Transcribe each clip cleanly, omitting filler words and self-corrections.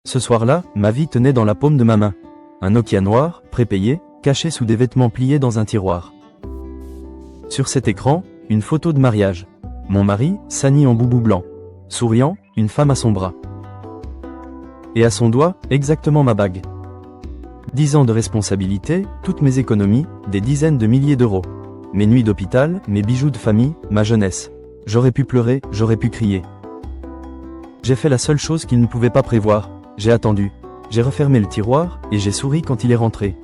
Ce soir-là, ma vie tenait dans la paume de ma main. Un Nokia noir, prépayé, caché sous des vêtements pliés dans un tiroir. Sur cet écran, une photo de mariage. Mon mari, Sani en boubou blanc. Souriant, une femme à son bras. Et à son doigt, exactement ma bague. 10 ans de responsabilité, toutes mes économies, des dizaines de milliers d'euros. Mes nuits d'hôpital, mes bijoux de famille, ma jeunesse. J'aurais pu pleurer, j'aurais pu crier. J'ai fait la seule chose qu'il ne pouvait pas prévoir, j'ai attendu. J'ai refermé le tiroir, et j'ai souri quand il est rentré.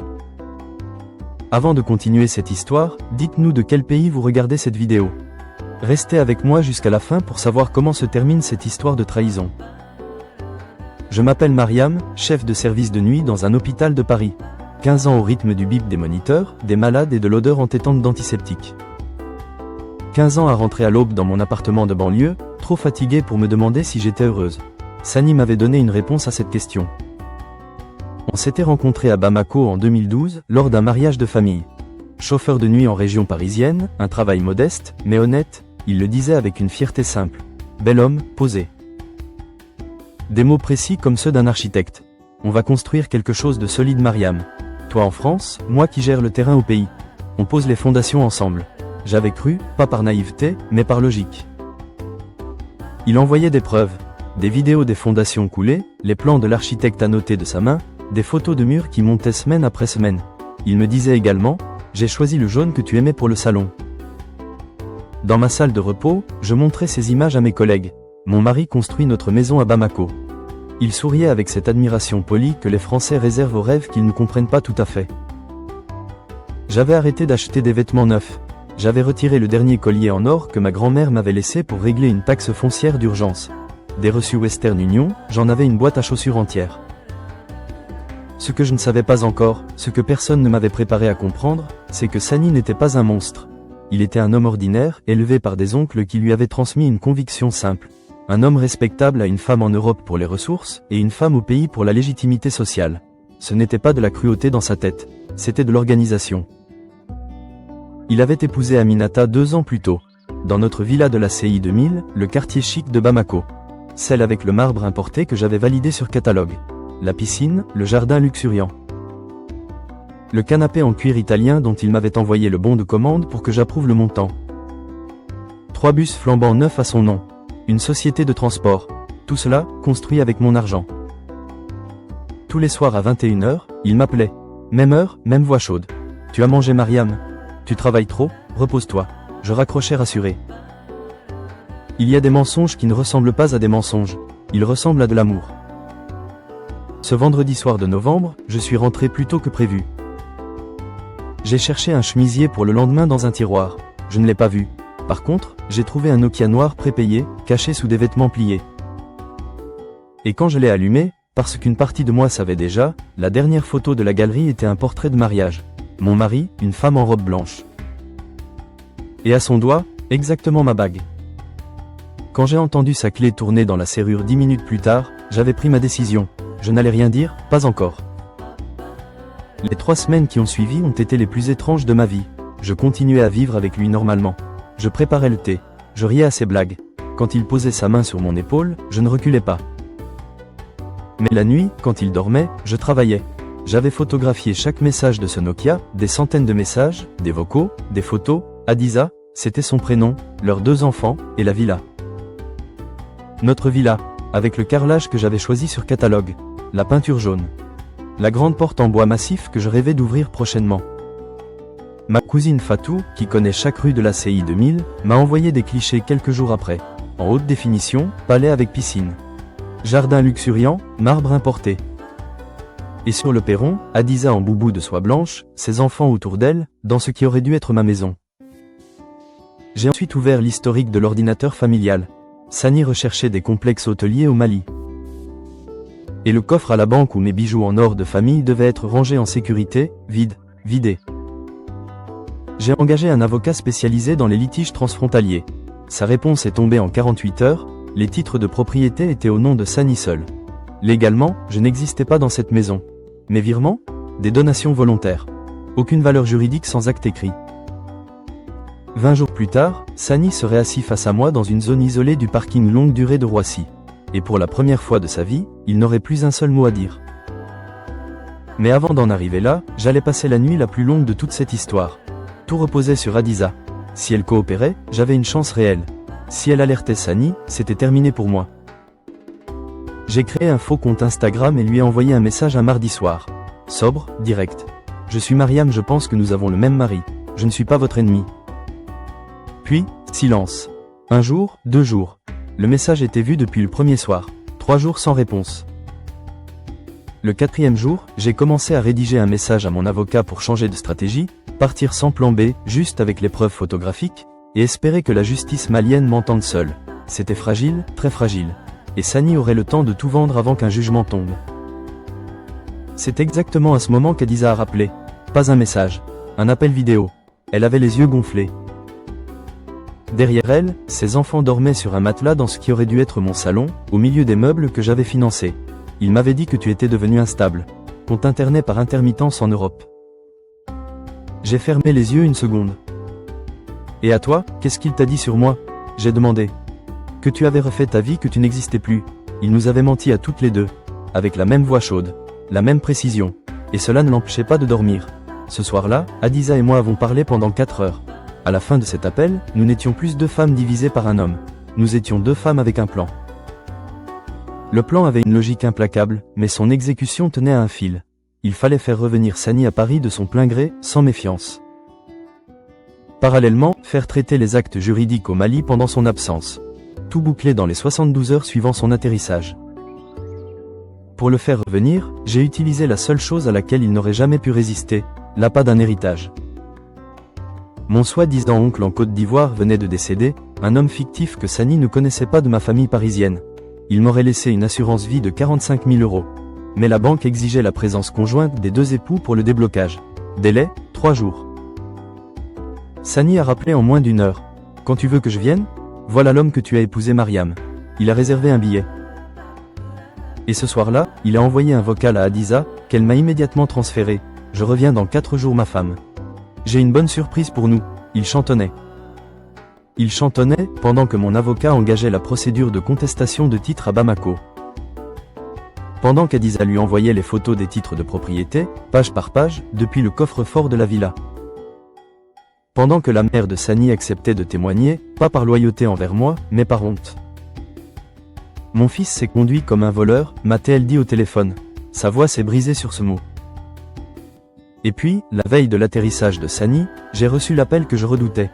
Avant de continuer cette histoire, dites-nous de quel pays vous regardez cette vidéo. Restez avec moi jusqu'à la fin pour savoir comment se termine cette histoire de trahison. Je m'appelle Mariam, chef de service de nuit dans un hôpital de Paris. 15 ans au rythme du bip des moniteurs, des malades et de l'odeur entêtante d'antiseptiques. 15 ans à rentrer à l'aube dans mon appartement de banlieue, trop fatigué pour me demander si j'étais heureuse. Sani m'avait donné une réponse à cette question. On s'était rencontrés à Bamako en 2012, lors d'un mariage de famille. Chauffeur de nuit en région parisienne, un travail modeste, mais honnête, il le disait avec une fierté simple. Bel homme, posé. Des mots précis comme ceux d'un architecte. On va construire quelque chose de solide, Mariam. Toi en France, moi qui gère le terrain au pays. On pose les fondations ensemble. J'avais cru, pas par naïveté, mais par logique. Il envoyait des preuves. Des vidéos des fondations coulées, les plans de l'architecte annotés de sa main, des photos de murs qui montaient semaine après semaine. Il me disait également, j'ai choisi le jaune que tu aimais pour le salon. Dans ma salle de repos, je montrais ces images à mes collègues. Mon mari construit notre maison à Bamako. Il souriait avec cette admiration polie que les Français réservent aux rêves qu'ils ne comprennent pas tout à fait. J'avais arrêté d'acheter des vêtements neufs. J'avais retiré le dernier collier en or que ma grand-mère m'avait laissé pour régler une taxe foncière d'urgence. Des reçus Western Union, j'en avais une boîte à chaussures entière. Ce que je ne savais pas encore, ce que personne ne m'avait préparé à comprendre, c'est que Sani n'était pas un monstre. Il était un homme ordinaire, élevé par des oncles qui lui avaient transmis une conviction simple. Un homme respectable a une femme en Europe pour les ressources, et une femme au pays pour la légitimité sociale. Ce n'était pas de la cruauté dans sa tête, c'était de l'organisation. Il avait épousé Aminata 2 ans plus tôt, dans notre villa de la CI 2000, le quartier chic de Bamako. Celle avec le marbre importé que j'avais validé sur catalogue. La piscine, le jardin luxuriant. Le canapé en cuir italien dont il m'avait envoyé le bon de commande pour que j'approuve le montant. 3 bus flambant neufs à son nom. Une société de transport. Tout cela, construit avec mon argent. Tous les soirs à 21h, il m'appelait. Même heure, même voix chaude. Tu as mangé, Mariam? Tu travailles trop? Repose-toi. Je raccrochais rassuré. Il y a des mensonges qui ne ressemblent pas à des mensonges. Ils ressemblent à de l'amour. Ce vendredi soir de novembre, je suis rentré plus tôt que prévu. J'ai cherché un chemisier pour le lendemain dans un tiroir. Je ne l'ai pas vu. Par contre, j'ai trouvé un Nokia noir prépayé, caché sous des vêtements pliés. Et quand je l'ai allumé, parce qu'une partie de moi savait déjà, la dernière photo de la galerie était un portrait de mariage. Mon mari, une femme en robe blanche. Et à son doigt, exactement ma bague. Quand j'ai entendu sa clé tourner dans la serrure 10 minutes plus tard, j'avais pris ma décision. Je n'allais rien dire, pas encore. Les 3 semaines qui ont suivi ont été les plus étranges de ma vie. Je continuais à vivre avec lui normalement. Je préparais le thé. Je riais à ses blagues. Quand il posait sa main sur mon épaule, je ne reculais pas. Mais la nuit, quand il dormait, je travaillais. J'avais photographié chaque message de ce Nokia, des centaines de messages, des vocaux, des photos. Adiza, c'était son prénom, leurs 2 enfants, et la villa. Notre villa, avec le carrelage que j'avais choisi sur catalogue. La peinture jaune. La grande porte en bois massif que je rêvais d'ouvrir prochainement. Ma cousine Fatou, qui connaît chaque rue de la CI 2000, m'a envoyé des clichés quelques jours après. En haute définition, palais avec piscine. Jardin luxuriant, marbre importé. Et sur le perron, Adiza en boubou de soie blanche, ses enfants autour d'elle, dans ce qui aurait dû être ma maison. J'ai ensuite ouvert l'historique de l'ordinateur familial. Sani recherchait des complexes hôteliers au Mali. Et le coffre à la banque où mes bijoux en or de famille devaient être rangés en sécurité, vidé. J'ai engagé un avocat spécialisé dans les litiges transfrontaliers. Sa réponse est tombée en 48 heures, les titres de propriété étaient au nom de Sani seul. Légalement, je n'existais pas dans cette maison. Mes virements? Des donations volontaires. Aucune valeur juridique sans acte écrit. 20 jours plus tard, Sani serait assis face à moi dans une zone isolée du parking longue durée de Roissy. et pour la première fois de sa vie, il n'aurait plus un seul mot à dire. Mais avant d'en arriver là, j'allais passer la nuit la plus longue de toute cette histoire. Tout reposait sur Hadiza. Si elle coopérait, j'avais une chance réelle. Si elle alertait Sani, c'était terminé pour moi. J'ai créé un faux compte Instagram et lui ai envoyé un message un mardi soir. Sobre, direct. Je suis Mariam, je pense que nous avons le même mari. Je ne suis pas votre ennemi. Puis, silence. Un jour, 2 jours. Le message était vu depuis le premier soir. 3 jours sans réponse. Le 4e jour, j'ai commencé à rédiger un message à mon avocat pour changer de stratégie, partir sans plan B, juste avec les preuves photographiques, et espérer que la justice malienne m'entende seule. C'était fragile, très fragile. Et Sani aurait le temps de tout vendre avant qu'un jugement tombe. C'est exactement à ce moment qu'Hadiza a rappelé. Pas un message. Un appel vidéo. Elle avait les yeux gonflés. Derrière elle, ses enfants dormaient sur un matelas dans ce qui aurait dû être mon salon, au milieu des meubles que j'avais financés. Il m'avait dit que tu étais devenu instable, qu'on t'internait par intermittence en Europe. J'ai fermé les yeux une seconde. Et à toi, qu'est-ce qu'il t'a dit sur moi? J'ai demandé. Que tu avais refait ta vie, que tu n'existais plus. Il nous avait menti à toutes les deux, avec la même voix chaude, la même précision, et cela ne l'empêchait pas de dormir. Ce soir-là, Hadiza et moi avons parlé pendant 4 heures. À la fin de cet appel, nous n'étions plus 2 femmes divisées par un homme. Nous étions 2 femmes avec un plan. Le plan avait une logique implacable, mais son exécution tenait à un fil. Il fallait faire revenir Sani à Paris de son plein gré, sans méfiance. Parallèlement, faire traiter les actes juridiques au Mali pendant son absence. Tout bouclé dans les 72 heures suivant son atterrissage. Pour le faire revenir, j'ai utilisé la seule chose à laquelle il n'aurait jamais pu résister, l'appât d'un héritage. Mon soi-disant oncle en Côte d'Ivoire venait de décéder, un homme fictif que Sani ne connaissait pas de ma famille parisienne. Il m'aurait laissé une assurance vie de 45 000 €. Mais la banque exigeait la présence conjointe des 2 époux pour le déblocage. Délai, 3 jours. Sani a rappelé en moins d'1 heure. Quand tu veux que je vienne? Voilà l'homme que tu as épousé, Mariam. Il a réservé un billet. Et ce soir-là, il a envoyé un vocal à Hadiza, qu'elle m'a immédiatement transféré. Je reviens dans 4 jours, ma femme. J'ai une bonne surprise pour nous. Il chantonnait. Il chantonnait pendant que mon avocat engageait la procédure de contestation de titres à Bamako. Pendant qu'Hadiza lui envoyait les photos des titres de propriété, page par page, depuis le coffre-fort de la villa. Pendant que la mère de Sani acceptait de témoigner, pas par loyauté envers moi, mais par honte. Mon fils s'est conduit comme un voleur, m'a-t-elle dit au téléphone. Sa voix s'est brisée sur ce mot. Et puis, la veille de l'atterrissage de Sani, j'ai reçu l'appel que je redoutais.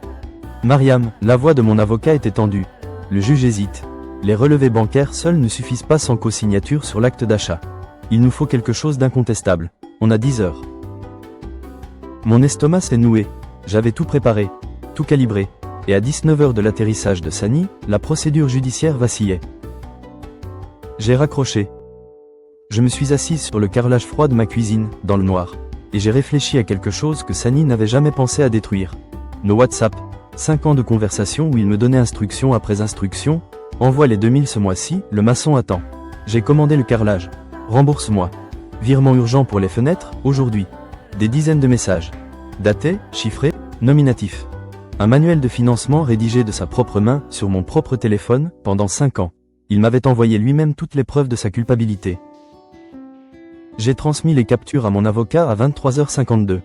Mariam, la voix de mon avocat était tendue. Le juge hésite. Les relevés bancaires seuls ne suffisent pas sans co-signature sur l'acte d'achat. Il nous faut quelque chose d'incontestable. On a 10 heures. Mon estomac s'est noué. J'avais tout préparé, tout calibré. Et à 19 heures de l'atterrissage de Sani, la procédure judiciaire vacillait. J'ai raccroché. Je me suis assise sur le carrelage froid de ma cuisine, dans le noir. Et j'ai réfléchi à quelque chose que Sani n'avait jamais pensé à détruire. Nos WhatsApp. 5 ans de conversation où il me donnait instruction après instruction. Envoie les 2000 ce mois-ci, le maçon attend. J'ai commandé le carrelage. Rembourse-moi. Virement urgent pour les fenêtres, aujourd'hui. Des dizaines de messages. Datés, chiffrés, nominatifs. Un manuel de financement rédigé de sa propre main, sur mon propre téléphone, pendant 5 ans. Il m'avait envoyé lui-même toutes les preuves de sa culpabilité. J'ai transmis les captures à mon avocat à 23h52.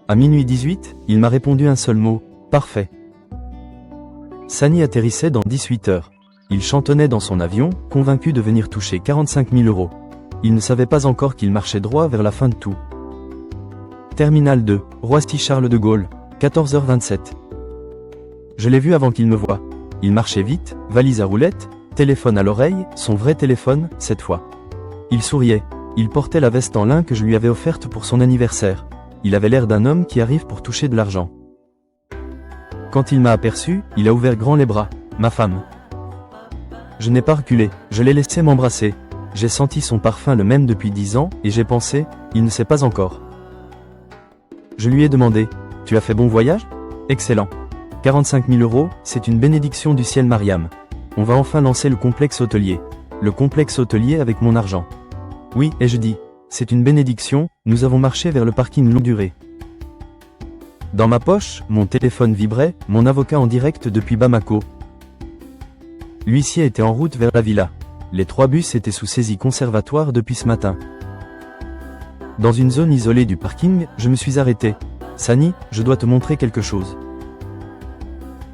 À minuit 18, il m'a répondu un seul mot. Parfait. Sani atterrissait dans 18 heures. Il chantonnait dans son avion, convaincu de venir toucher 45 000 €. Il ne savait pas encore qu'il marchait droit vers la fin de tout. Terminal 2, Roissy-Charles de Gaulle, 14h27. Je l'ai vu avant qu'il me voie. Il marchait vite, valise à roulettes, téléphone à l'oreille, son vrai téléphone, cette fois. Il souriait. Il portait la veste en lin que je lui avais offerte pour son anniversaire. Il avait l'air d'un homme qui arrive pour toucher de l'argent. Quand il m'a aperçu, il a ouvert grand les bras. Ma femme. Je n'ai pas reculé, je l'ai laissé m'embrasser. J'ai senti son parfum le même depuis 10 ans, et j'ai pensé, il ne sait pas encore. Je lui ai demandé, tu as fait bon voyage? Excellent. 45 000 €, c'est une bénédiction du ciel, Mariam. On va enfin lancer le complexe hôtelier. Le complexe hôtelier avec mon argent. Oui, ai-je dit. C'est une bénédiction, nous avons marché vers le parking longue durée. Dans ma poche, mon téléphone vibrait, mon avocat en direct depuis Bamako. L'huissier était en route vers la villa. Les 3 bus étaient sous saisie conservatoire depuis ce matin. Dans une zone isolée du parking, je me suis arrêté. Sani, je dois te montrer quelque chose.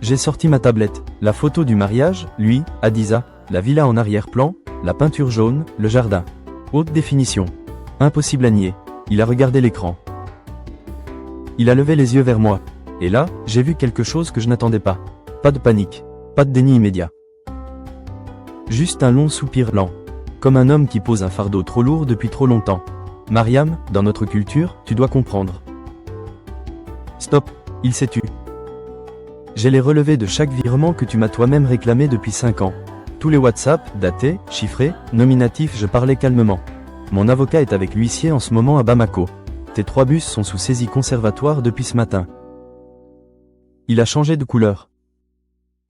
J'ai sorti ma tablette, la photo du mariage, lui, Hadiza, la villa en arrière-plan, la peinture jaune, le jardin. Haute définition. Impossible à nier. Il a regardé l'écran. Il a levé les yeux vers moi. Et là, j'ai vu quelque chose que je n'attendais pas. Pas de panique. Pas de déni immédiat. Juste un long soupir lent. Comme un homme qui pose un fardeau trop lourd depuis trop longtemps. Mariam, dans notre culture, tu dois comprendre. Stop, il s'est tu. J'ai les relevés de chaque virement que tu m'as toi-même réclamé depuis 5 ans. Tous les WhatsApp, datés, chiffrés, nominatifs, je parlais calmement. Mon avocat est avec l'huissier en ce moment à Bamako. Tes 3 bus sont sous saisie conservatoire depuis ce matin. Il a changé de couleur.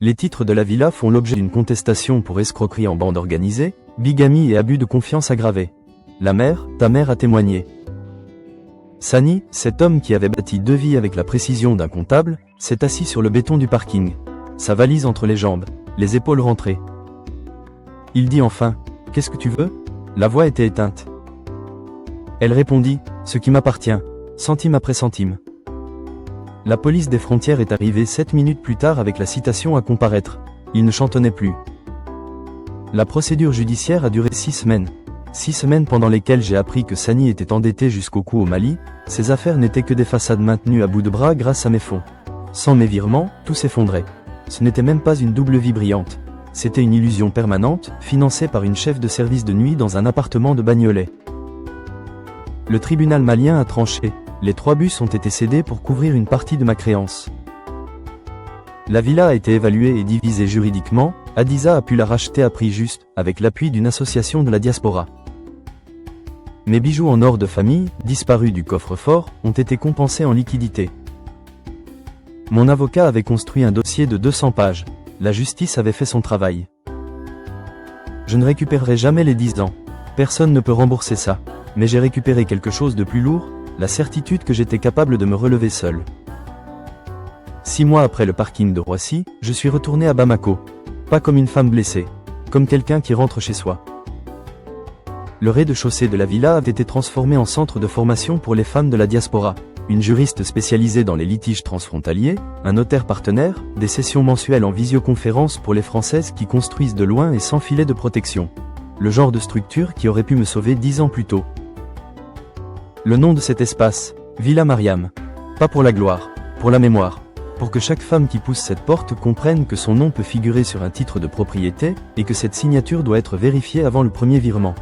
Les titres de la villa font l'objet d'une contestation pour escroquerie en bande organisée, bigamie et abus de confiance aggravés. La mère, ta mère a témoigné. Sani, cet homme qui avait bâti 2 vies avec la précision d'un comptable, s'est assis sur le béton du parking. Sa valise entre les jambes, les épaules rentrées. Il dit enfin, « Qu'est-ce que tu veux ?» La voix était éteinte. Elle répondit, « Ce qui m'appartient, centime après centime. » La police des frontières est arrivée 7 minutes plus tard avec la citation à comparaître. Il ne chantonnait plus. La procédure judiciaire a duré 6 semaines. 6 semaines pendant lesquelles j'ai appris que Sani était endetté jusqu'au cou au Mali. Ses affaires n'étaient que des façades maintenues à bout de bras grâce à mes fonds. Sans mes virements, tout s'effondrait. Ce n'était même pas une double vie brillante. C'était une illusion permanente, financée par une chef de service de nuit dans un appartement de Bagnolet. Le tribunal malien a tranché. Les 3 bus ont été cédés pour couvrir une partie de ma créance. La villa a été évaluée et divisée juridiquement. Hadiza a pu la racheter à prix juste, avec l'appui d'une association de la diaspora. Mes bijoux en or de famille, disparus du coffre-fort, ont été compensés en liquidité. Mon avocat avait construit un dossier de 200 pages. La justice avait fait son travail. Je ne récupérerai jamais les 10 ans. Personne ne peut rembourser ça. Mais j'ai récupéré quelque chose de plus lourd, la certitude que j'étais capable de me relever seul. 6 mois après le parking de Roissy, je suis retourné à Bamako. Pas comme une femme blessée. Comme quelqu'un qui rentre chez soi. Le rez-de-chaussée de la villa avait été transformé en centre de formation pour les femmes de la diaspora. Une juriste spécialisée dans les litiges transfrontaliers, un notaire partenaire, des sessions mensuelles en visioconférence pour les Françaises qui construisent de loin et sans filet de protection. Le genre de structure qui aurait pu me sauver 10 ans plus tôt. Le nom de cet espace, Villa Mariam. Pas pour la gloire, pour la mémoire. Pour que chaque femme qui pousse cette porte comprenne que son nom peut figurer sur un titre de propriété, et que cette signature doit être vérifiée avant le premier virement.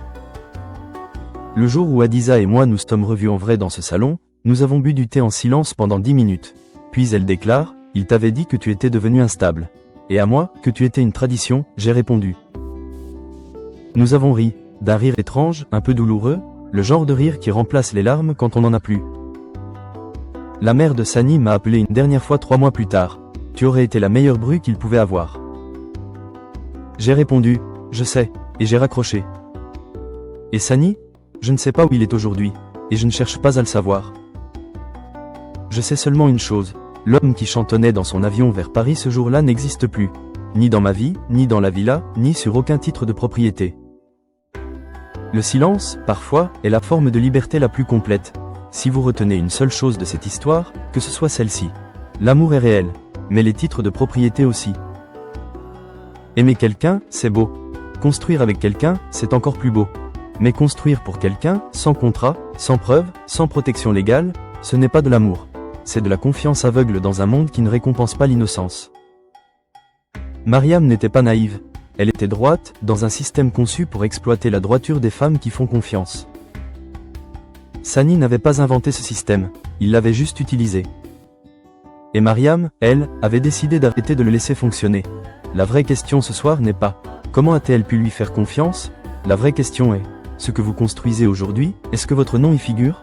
Le jour où Hadiza et moi nous sommes revus en vrai dans ce salon, nous avons bu du thé en silence pendant 10 minutes. Puis elle déclare, « Il t'avait dit que tu étais devenu instable. Et à moi, que tu étais une tradition, j'ai répondu. » Nous avons ri, d'un rire étrange, un peu douloureux, le genre de rire qui remplace les larmes quand on n'en a plus. La mère de Sani m'a appelé une dernière fois 3 mois plus tard. « Tu aurais été la meilleure bru qu'il pouvait avoir. » J'ai répondu, « Je sais », et j'ai raccroché. Et Sani ? Je ne sais pas où il est aujourd'hui, et je ne cherche pas à le savoir. Je sais seulement une chose, l'homme qui chantonnait dans son avion vers Paris ce jour-là n'existe plus. Ni dans ma vie, ni dans la villa, ni sur aucun titre de propriété. Le silence, parfois, est la forme de liberté la plus complète. Si vous retenez une seule chose de cette histoire, que ce soit celle-ci. L'amour est réel, mais les titres de propriété aussi. Aimer quelqu'un, c'est beau. Construire avec quelqu'un, c'est encore plus beau. Mais construire pour quelqu'un, sans contrat, sans preuve, sans protection légale, ce n'est pas de l'amour. C'est de la confiance aveugle dans un monde qui ne récompense pas l'innocence. Mariam n'était pas naïve. Elle était droite, dans un système conçu pour exploiter la droiture des femmes qui font confiance. Sani n'avait pas inventé ce système, il l'avait juste utilisé. Et Mariam, elle, avait décidé d'arrêter de le laisser fonctionner. La vraie question ce soir n'est pas « Comment a-t-elle pu lui faire confiance ?» La vraie question est « Ce que vous construisez aujourd'hui, est-ce que votre nom y figure ?»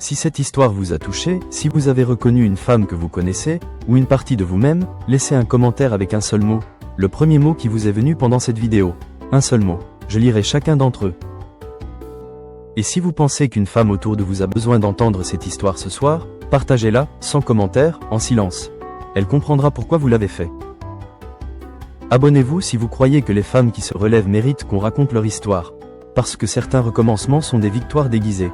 Si cette histoire vous a touché, si vous avez reconnu une femme que vous connaissez, ou une partie de vous-même, laissez un commentaire avec un seul mot. Le premier mot qui vous est venu pendant cette vidéo. Un seul mot. Je lirai chacun d'entre eux. Et si vous pensez qu'une femme autour de vous a besoin d'entendre cette histoire ce soir, partagez-la, sans commentaire, en silence. Elle comprendra pourquoi vous l'avez fait. Abonnez-vous si vous croyez que les femmes qui se relèvent méritent qu'on raconte leur histoire. Parce que certains recommencements sont des victoires déguisées.